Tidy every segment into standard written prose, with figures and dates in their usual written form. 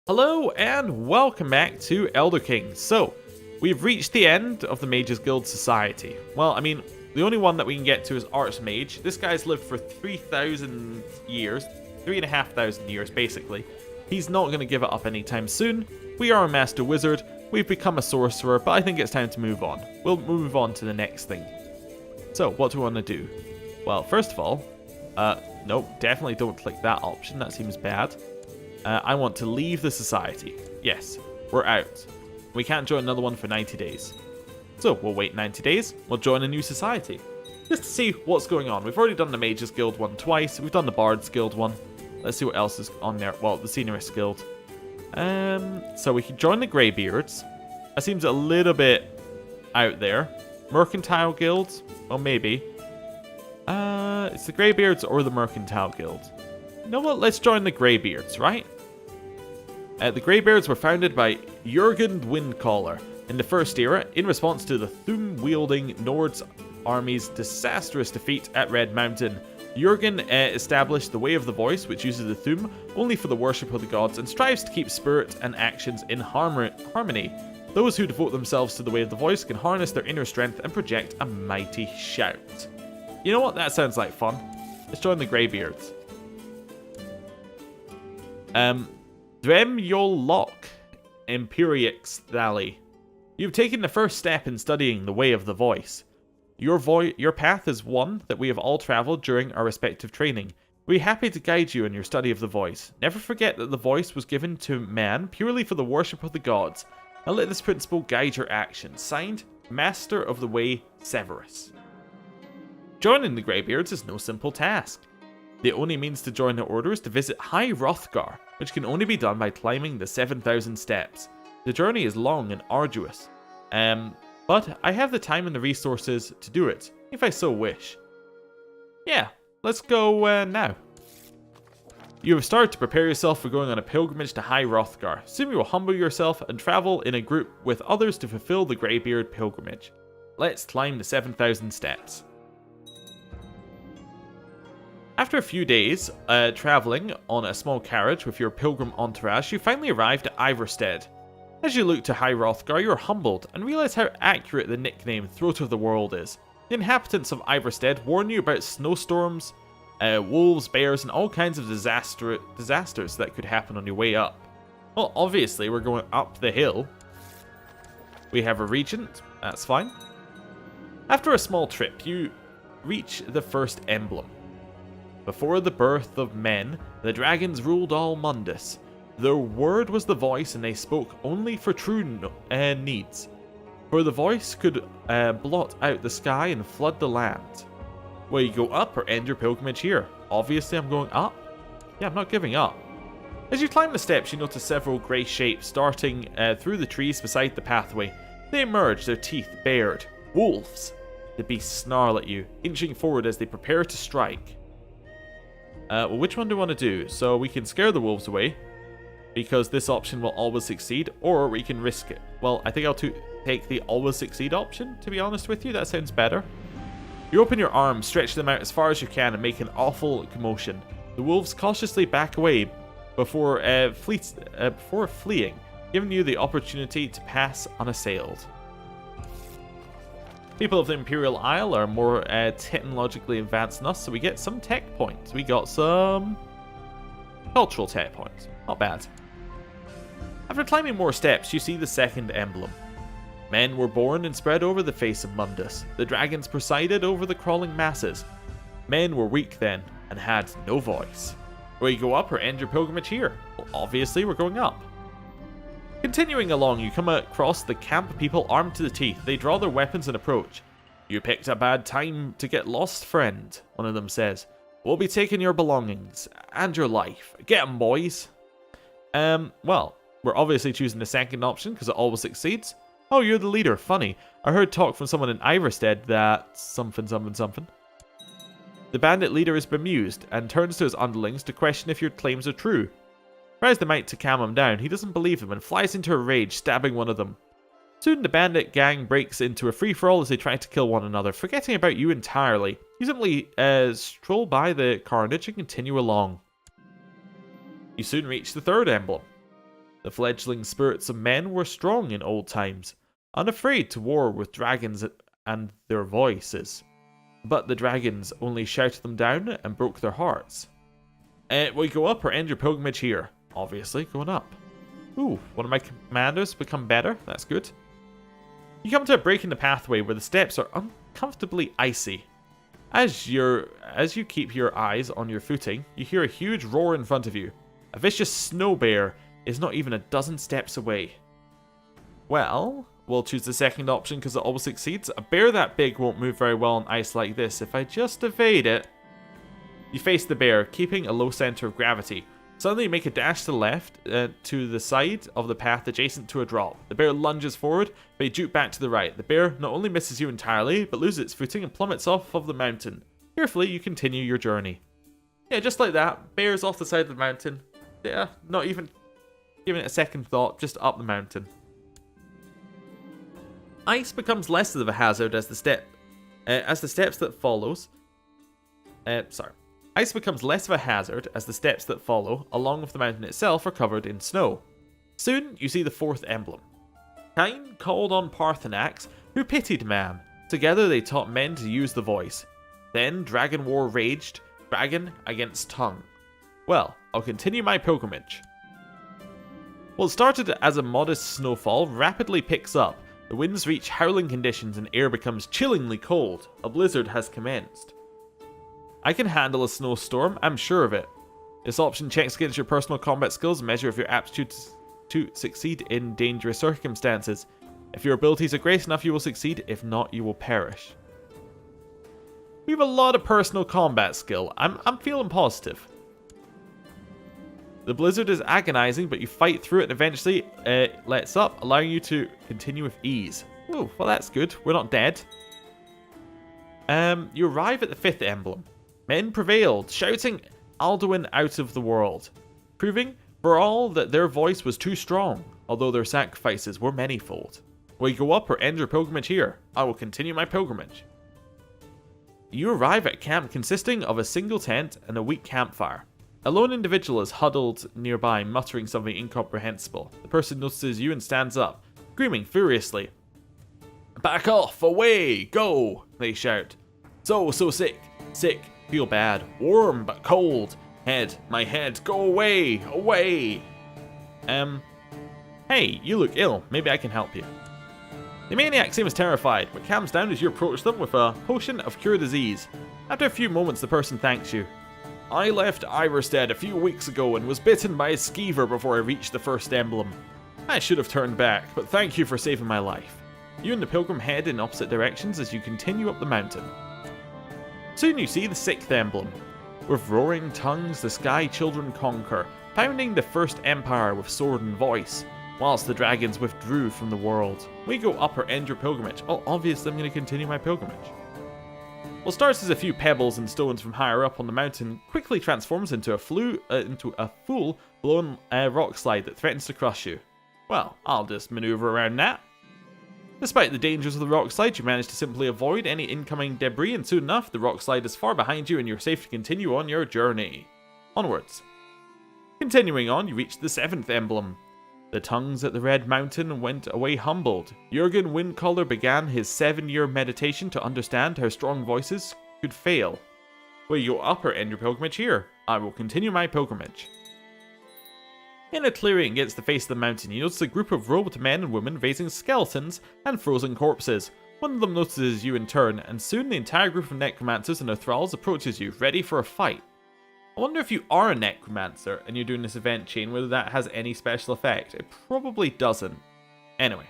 Hello and welcome back to Elder King. So, we've reached the end of the Mages Guild Society. Well, I mean, the only one that we can get to is Archmage. This guy's lived for 3,000 years, 3,500 years basically. He's not going to give it up anytime soon. We are a Master Wizard, we've become a Sorcerer, but I think it's time to move on. We'll move on to the next thing. So, what do we want to do? Well, first of all, nope, definitely don't click that option, that seems bad. I want to leave the society. Yes, we're out. We can't join another one for 90 days. So we'll wait 90 days, we'll join a new society. Just to see what's going on. We've already done the Mages Guild one twice, we've done the Bards Guild one. Let's see what else is on there. Well, the Seniorist Guild. So we can join the Greybeards. That seems a little bit out there. Mercantile Guild? Well, maybe. It's the Greybeards or the Mercantile Guild. You know what? Let's join the Greybeards, right? The Greybeards were founded by Jurgen Windcaller in the First Era in response to the Thum-wielding Nord's army's disastrous defeat at Red Mountain. Jurgen established the Way of the Voice, which uses the Thum only for the worship of the gods and strives to keep spirit and actions in harmony. Those who devote themselves to the Way of the Voice can harness their inner strength and project a mighty shout. You know what? That sounds like fun. Let's join the Greybeards. Dremyol Lock, Empirix Valley. You've taken the first step in studying the Way of the Voice. Your path is one that we have all traveled during our respective training. We're happy to guide you in your study of the Voice. Never forget that the Voice was given to man purely for the worship of the gods. And let this principle guide your actions. Signed, Master of the Way, Severus. Joining the Greybeards is no simple task. The only means to join the order is to visit High Hrothgar, which can only be done by climbing the 7,000 steps. The journey is long and arduous, but I have the time and the resources to do it, if I so wish. Yeah, let's go now. You have started to prepare yourself for going on a pilgrimage to High Hrothgar. Soon you will humble yourself and travel in a group with others to fulfill the Greybeard pilgrimage. Let's climb the 7,000 steps. After a few days travelling on a small carriage with your pilgrim entourage, you finally arrived at Ivarstead. As you look to High Hrothgar, you are humbled and realize how accurate the nickname Throat of the World is. The inhabitants of Ivarstead warn you about snowstorms, wolves, bears, and all kinds of disasters that could happen on your way up. Well, obviously, we're going up the hill. We have a regent, that's fine. After a small trip, you reach the first emblem. Before the birth of men, the dragons ruled all Mundus. Their word was the voice, and they spoke only for true needs. For the voice could blot out the sky and flood the land. Will you go up or end your pilgrimage here? Obviously, I'm going up. Yeah, I'm not giving up. As you climb the steps, you notice several grey shapes starting through the trees beside the pathway. They emerge, their teeth bared. Wolves. The beasts snarl at you, inching forward as they prepare to strike. Well, which one do we want to do? So we can scare the wolves away, because this option will always succeed, or we can risk it. Well, I think I'll take the always succeed option, to be honest with you. That sounds better. You open your arms, stretch them out as far as you can, and make an awful commotion. The wolves cautiously back away before fleeing, giving you the opportunity to pass unassailed. People of the Imperial Isle are more technologically advanced than us, so we get some tech points. We got some cultural tech points. Not bad. After climbing more steps, you see the second emblem. Men were born and spread over the face of Mundus. The dragons presided over the crawling masses. Men were weak then, and had no voice. Will you go up or end your pilgrimage here? Well, obviously we're going up. Continuing along, you come across the camp people armed to the teeth. They draw their weapons and approach. You picked a bad time to get lost, friend, one of them says. We'll be taking your belongings and your life. Get 'em, boys. Well, we're obviously choosing the second option because it always succeeds. Oh, you're the leader. Funny. I heard talk from someone in Ivarstead that something. The bandit leader is bemused and turns to his underlings to question if your claims are true. Tries the mite to calm him down. He doesn't believe them and flies into a rage, stabbing one of them. Soon the bandit gang breaks into a free-for-all as they try to kill one another, forgetting about you entirely. You simply stroll by the carnage and continue along. You soon reach the third emblem. The fledgling spirits of men were strong in old times, unafraid to war with dragons and their voices. But the dragons only shouted them down and broke their hearts. We go up or end your pilgrimage here. Obviously, going up. Ooh, one of my commanders become better. That's good. You come to a break in the pathway where the steps are uncomfortably icy. As you keep your eyes on your footing, you hear a huge roar in front of you. A vicious snow bear is not even a dozen steps away. Well, we'll choose the second option because it always succeeds. A bear that big won't move very well on ice like this. If I just evade it... You face the bear, keeping a low center of gravity. Suddenly you make a dash to the left, to the side of the path adjacent to a drop. The bear lunges forward, but you juke back to the right. The bear not only misses you entirely, but loses its footing and plummets off of the mountain. Carefully, you continue your journey. Yeah, just like that. Bear's off the side of the mountain. Yeah, not even giving it a second thought, just up the mountain. Ice becomes less of a hazard as the steps that follows. Ice becomes less of a hazard as the steps that follow, along with the mountain itself, are covered in snow. Soon, you see the fourth emblem. Cain called on Parthenax, who pitied man. Together they taught men to use the voice. Then dragon war raged, dragon against tongue. Well, I'll continue my pilgrimage. What started as a modest snowfall rapidly picks up. The winds reach howling conditions and air becomes chillingly cold. A blizzard has commenced. I can handle a snowstorm, I'm sure of it. This option checks against your personal combat skills and measure of your aptitude to succeed in dangerous circumstances. If your abilities are great enough, you will succeed. If not, you will perish. We have a lot of personal combat skill. I'm feeling positive. The blizzard is agonizing, but you fight through it and eventually it lets up, allowing you to continue with ease. Oh, well that's good. We're not dead. You arrive at the fifth emblem. Men prevailed, shouting Alduin out of the world, proving for all that their voice was too strong, although their sacrifices were manifold. Will you go up or end your pilgrimage here? I will continue my pilgrimage. You arrive at a camp consisting of a single tent and a weak campfire. A lone individual is huddled nearby, muttering something incomprehensible. The person notices you and stands up, screaming furiously. Back off, away, go, they shout. So sick, feel bad, warm but cold. Head, my head, go away, away. Hey, you look ill, maybe I can help you. The maniac seems terrified, but calms down as you approach them with a potion of cure disease. After a few moments, the person thanks you. I left Iverstead a few weeks ago and was bitten by a skeever before I reached the first emblem. I should have turned back, but thank you for saving my life. You and the pilgrim head in opposite directions as you continue up the mountain. Soon you see the sixth emblem. With roaring tongues, the Sky Children conquer, founding the first empire with sword and voice, whilst the dragons withdrew from the world. We go up or end your pilgrimage. Oh, obviously I'm going to continue my pilgrimage. What starts as a few pebbles and stones from higher up on the mountain quickly transforms into a full-blown rock slide that threatens to crush you. Well, I'll just maneuver around that. Despite the dangers of the rock slide, you manage to simply avoid any incoming debris, and soon enough, the rock slide is far behind you and you're safe to continue on your journey. Onwards. Continuing on, you reach the seventh emblem. The tongues at the Red Mountain went away humbled. Jurgen Windcaller began his 7-year meditation to understand how strong voices could fail. Will you go up or end your pilgrimage here? I will continue my pilgrimage. In a clearing against the face of the mountain, you notice a group of robed men and women raising skeletons and frozen corpses. One of them notices you in turn, and soon the entire group of necromancers and their thralls approaches you, ready for a fight. I wonder if you are a necromancer and you're doing this event chain, whether that has any special effect. It probably doesn't. Anyway.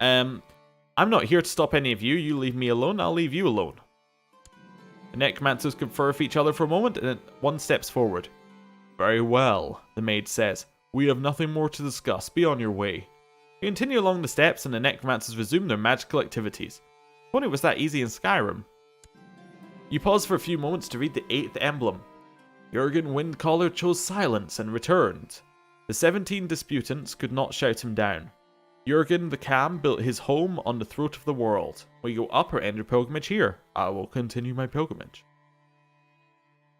I'm not here to stop any of you. You leave me alone, I'll leave you alone. The necromancers confer with each other for a moment, and then one steps forward. Very well, the maid says. We have nothing more to discuss. Be on your way. You continue along the steps, and the necromancers resume their magical activities. If only it was that easy in Skyrim. You pause for a few moments to read the 8th emblem. Jurgen Windcaller chose silence and returned. The 17 disputants could not shout him down. Jurgen the Calm built his home on the throat of the world. Will you go up or end your pilgrimage here? I will continue my pilgrimage.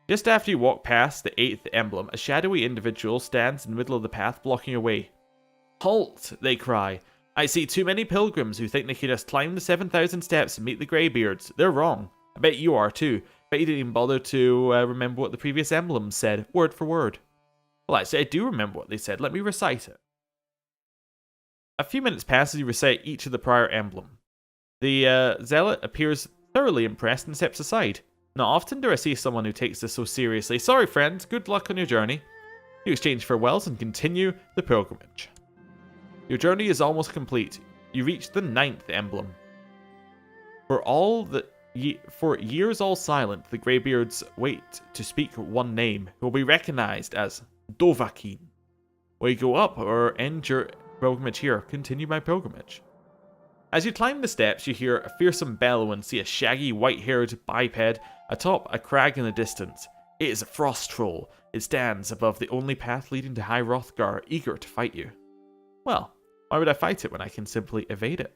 Just after you walk past the 8th emblem, a shadowy individual stands in the middle of the path, blocking your way. Halt, they cry. I see too many pilgrims who think they can just climb the 7,000 steps and meet the Greybeards. They're wrong. I bet you are too. Bet you didn't even bother to remember what the previous emblems said, word for word. Well, actually, I do remember what they said. Let me recite it. A few minutes pass as you recite each of the prior emblem. The zealot appears thoroughly impressed and steps aside. Not often do I see someone who takes this so seriously. Sorry, friends. Good luck on your journey. You exchange farewells and continue the pilgrimage. Your journey is almost complete. You reach the 9th emblem. For years all silent, the Greybeards wait to speak one name, who will be recognized as Dovahkiin. Will you go up or end your pilgrimage here? Continue my pilgrimage. As you climb the steps, you hear a fearsome bellow and see a shaggy, white-haired biped atop a crag in the distance. It is a frost troll. It stands above the only path leading to High Hrothgar, eager to fight you. Well, why would I fight it when I can simply evade it?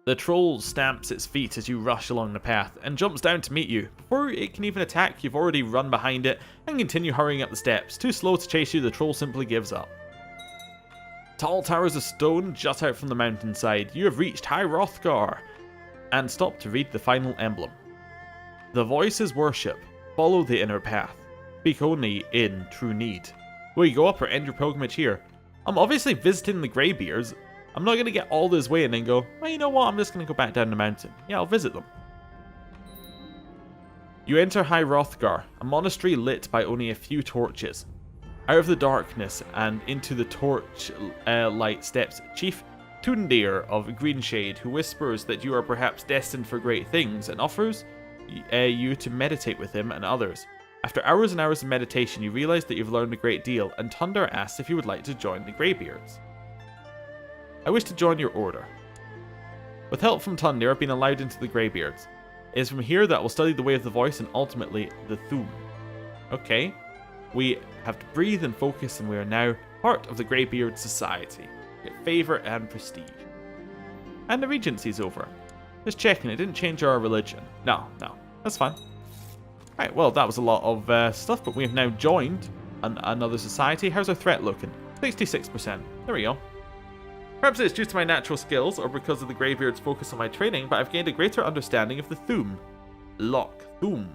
The troll stamps its feet as you rush along the path and jumps down to meet you. Before it can even attack, you've already run behind it and continue hurrying up the steps. Too slow to chase you, the troll simply gives up. Tall towers of stone jut out from the mountainside. You have reached High Hrothgar and stop to read the final emblem. The voices worship. Follow the inner path. Speak only in true need. Will you go up or end your pilgrimage here? I'm obviously visiting the Greybeards. I'm not going to get all this way and then go, well, you know what, I'm just going to go back down the mountain. Yeah, I'll visit them. You enter High Hrothgar, a monastery lit by only a few torches. Out of the darkness and into the torch light steps Chief Tundir of Greenshade, who whispers that you are perhaps destined for great things and offers you to meditate with him and others. After hours and hours of meditation, you realize that you've learned a great deal, and Tundir asks if you would like to join the Greybeards. I wish to join your order. With help from Tundir, I've been allowed into the Greybeards. It is from here that I will study the way of the voice and ultimately the Thu'um. Okay, we have to breathe and focus, and we are now part of the Greybeard society. Get favour and prestige. And the regency's over. Just checking, it didn't change our religion. No, that's fine. Right, well, that was a lot of stuff, but we have now joined another society. How's our threat looking? 66%. There we go. Perhaps it's due to my natural skills, or because of the Greybeard's focus on my training, but I've gained a greater understanding of the Thu'um. Thu'um.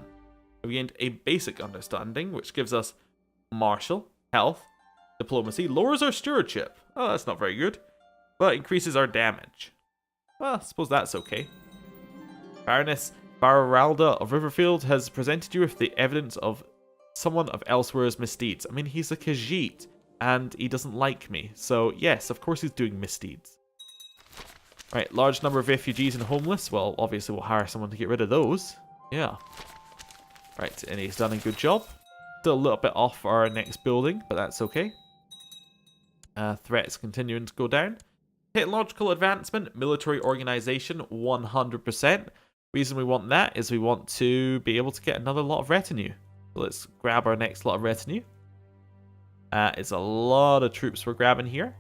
I've gained a basic understanding, which gives us martial, health, diplomacy, lowers our stewardship. Oh, that's not very good. But increases our damage. Well, I suppose that's okay. Baroness Bararalda of Riverfield has presented you with the evidence of someone of Elsewhere's misdeeds. I mean, he's a Khajiit, and he doesn't like me. So, yes, of course he's doing misdeeds. Right, large number of refugees and homeless. Well, obviously we'll hire someone to get rid of those. Yeah. Right, and he's done a good job. Still a little bit off our next building, but that's okay. Threats continuing to go down. Technological advancement, military organization, 100%. Reason we want that is we want to be able to get another lot of retinue. So let's grab our next lot of retinue. It's a lot of troops we're grabbing here.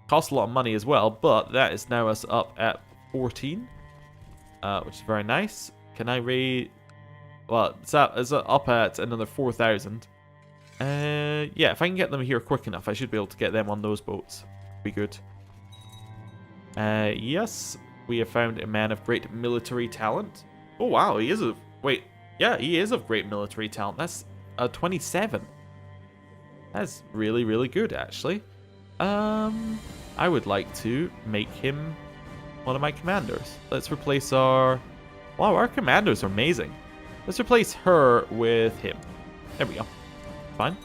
Costs a lot of money as well, but that is now us up at 14, which is very nice. Can I raid? Well, it's up at another 4,000. Yeah, if I can get them here quick enough, I should be able to get them on those boats. Be good. Yes, we have found a man of great military talent. Oh wow, he is of... Wait, yeah, he is of great military talent. That's a 27. That's really, really good, actually. I would like to make him one of my commanders. Let's replace our... Wow, our commanders are amazing. Let's replace her with him. There we go. Fine.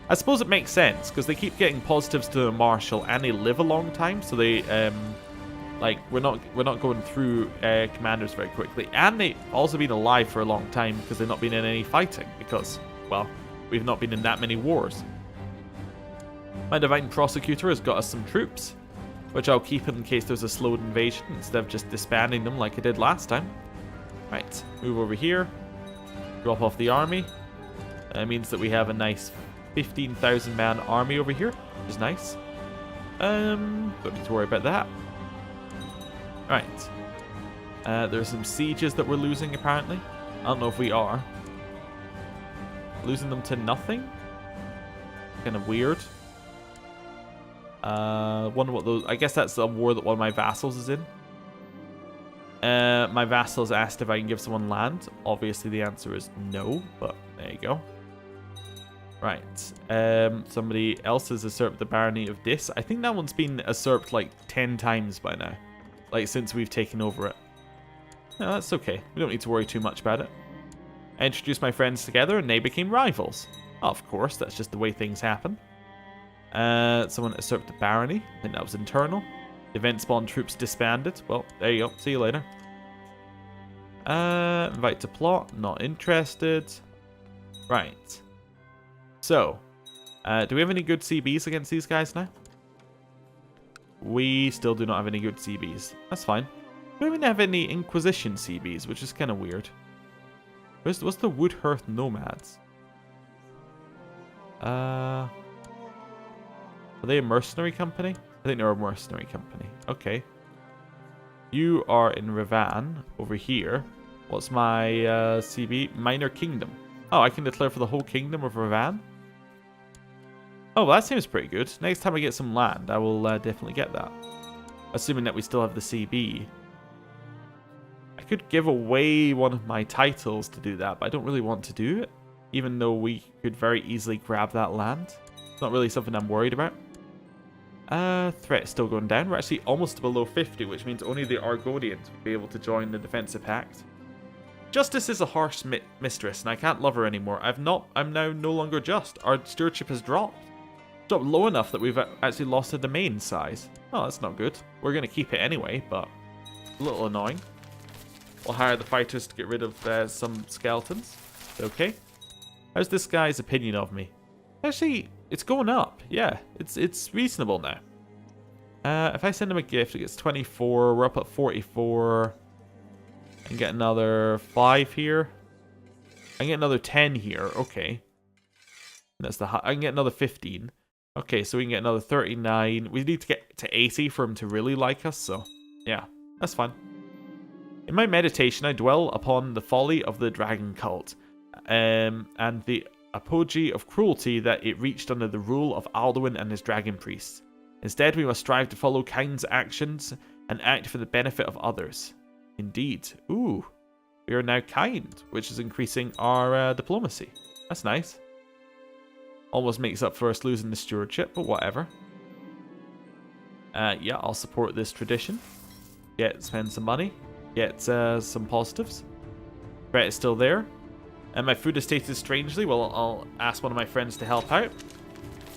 I suppose it makes sense, because they keep getting positives to the marshal, and they live a long time, so they... Like, we're not going through commanders very quickly. And they've also been alive for a long time because they've not been in any fighting. Because, well, we've not been in that many wars. My Divine Prosecutor has got us some troops, which I'll keep in case there's a slowed invasion instead of just disbanding them like I did last time. Right, move over here. Drop off the army. That means that we have a nice 15,000 man army over here, which is nice. Don't need to worry about that. Right. There's some sieges that we're losing, apparently. I don't know if we are. Losing them to nothing? Kind of weird. Wonder what those... I guess that's the war that one of my vassals is in. My vassals asked if I can give someone land. Obviously, the answer is no, but there you go. Right. Somebody else has usurped the barony of Dis. I think that one's been usurped like 10 times by now. Like, since we've taken over it. No, that's okay. We don't need to worry too much about it. I introduced my friends together and they became rivals. Oh, of course, that's just the way things happen. Someone usurped the barony. I think that was internal. The event spawn troops disbanded. Well, there you go. See you later. Invite to plot. Not interested. Right. So, do we have any good CBs against these guys now? We still do not have any good CBs. That's fine. We don't even have any Inquisition CBs, which is kind of weird. What's the Woodhearth Nomads? Are they a mercenary company? I think they're a mercenary company. Okay. You are in Revan over here. What's my CB? Minor Kingdom. Oh, I can declare for the whole kingdom of Revan? Oh, well, that seems pretty good. Next time I get some land, I will definitely get that. Assuming that we still have the CB. I could give away one of my titles to do that, but I don't really want to do it. Even though we could very easily grab that land. It's not really something I'm worried about. Threat still going down. We're actually almost below 50, which means only the Argonians will be able to join the defensive pact. Justice is a harsh mistress, and I can't love her anymore. I'm now no longer just. Our stewardship has dropped. Dropped low enough that we've actually lost a domain size. Oh, that's not good. We're going to keep it anyway, but a little annoying. We'll hire the fighters to get rid of some skeletons. Okay. How's this guy's opinion of me? Actually, it's going up. Yeah, it's reasonable now. If I send him a gift, it gets 24. We're up at 44. I can get another 5 here. I can get another 10 here. Okay. That's the high. I can get another 15. Okay, so we can get another 39. We need to get to 80 for him to really like us, so yeah, that's fine. In my meditation, I dwell upon the folly of the dragon cult, and the apogee of cruelty that it reached under the rule of Alduin and his dragon priests. Instead, we must strive to follow kind's actions and act for the benefit of others. Indeed. Ooh. We are now kind, which is increasing our diplomacy. That's nice. Almost makes up for us losing the stewardship, but whatever. Yeah, I'll support this tradition. Spend some money. Get some positives. Threat is still there. And my food is tasted strangely. Well, I'll ask one of my friends to help out.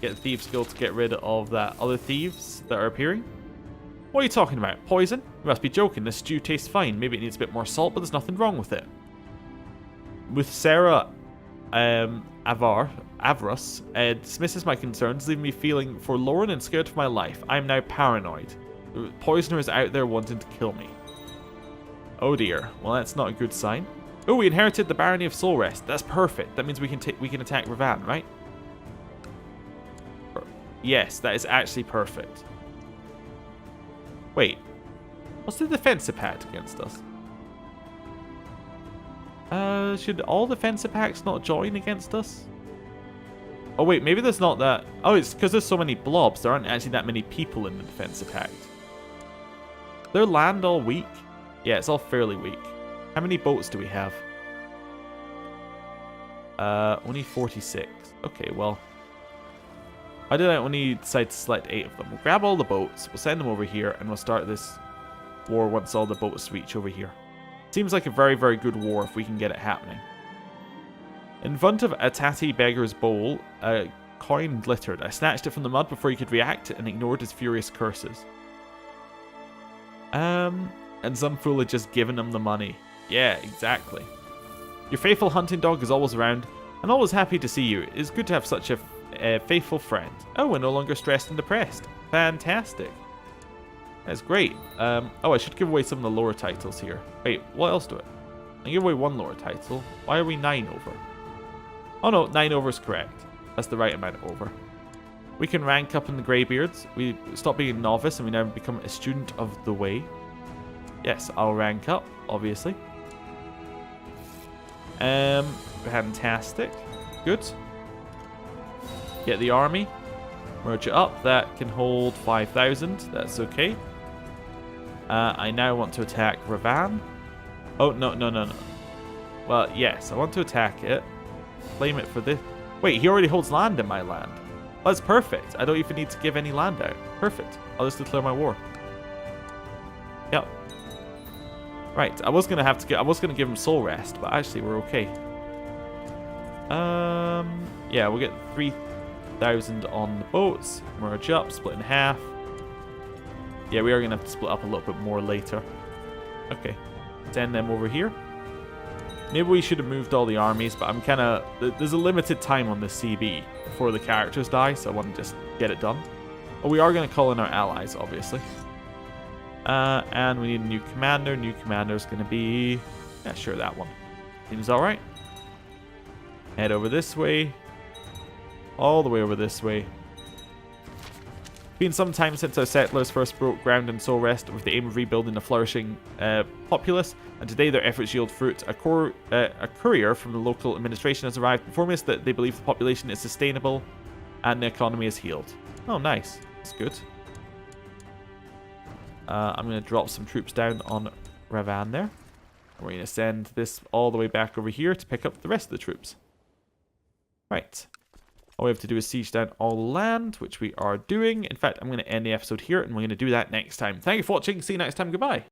Get the Thieves Guild to get rid of that other thieves that are appearing. What are you talking about? Poison? You must be joking. This stew tastes fine. Maybe it needs a bit more salt, but there's nothing wrong with it. With Sarah Avros dismisses my concerns, leaving me feeling forlorn and scared for my life. I am now paranoid. The poisoner is out there wanting to kill me. Oh dear. Well, that's not a good sign. Oh, we inherited the barony of Soulrest. That's perfect. That means we can attack Revan, right? Yes, that is actually perfect. Wait. What's the defensive pact against us? Should all defensive pacts not join against us? Oh wait, maybe there's not that... Oh, it's because there's so many blobs. There aren't actually that many people in the defensive pact. Their land all weak? Yeah, it's all fairly weak. How many boats do we have? Only 46. Okay, well... Why did I only decide to select 8 of them? We'll grab all the boats, we'll send them over here, and we'll start this war once all the boats reach over here. Seems like a very, very good war if we can get it happening. In front of a tatty beggar's bowl, a coin glittered. I snatched it from the mud before he could react and ignored his furious curses. And some fool had just given him the money. Yeah, exactly. Your faithful hunting dog is always around and always happy to see you. It is good to have such a faithful friend. Oh, we're no longer stressed and depressed. Fantastic. That's great. Oh, I should give away some of the lower titles here. Wait, what else do I give away one lower title? Why are we 9 over? Oh no, 9 over is correct. That's the right amount of over. We can rank up in the Greybeards. We stop being a novice and we now become a student of the way. Yes, I'll rank up, obviously. Fantastic. Good. Get the army. Merge it up. That can hold 5,000. That's okay. I now want to attack Ravan. Oh, no. Well, yes, I want to attack it. Claim it for this. Wait, he already holds land in my land. That's perfect. I don't even need to give any land out. Perfect. I'll just declare my war. Yep. Right, I was gonna give him soul rest, but actually we're okay. Yeah, we'll get 3,000 on the boats. Merge up, split in half. Yeah, we are gonna have to split up a little bit more later. Okay, send them over here. Maybe we should have moved all the armies, but I'm kind of... There's a limited time on this CB before the characters die, so I want to just get it done. But we are going to call in our allies, obviously. And we need a new commander. New commander is going to be... Yeah, sure, that one. Seems alright. Head over this way. All the way over this way. It's been some time since our settlers first broke ground in Soul Rest with the aim of rebuilding a flourishing populace, and today their efforts yield fruit. A courier from the local administration has arrived informing us that they believe the population is sustainable and the economy is healed. Oh, nice. That's good. I'm going to drop some troops down on Ravan there. We're going to send this all the way back over here to pick up the rest of the troops. Right. All we have to do is siege down all the land, which we are doing. In fact, I'm going to end the episode here, and we're going to do that next time. Thank you for watching. See you next time. Goodbye.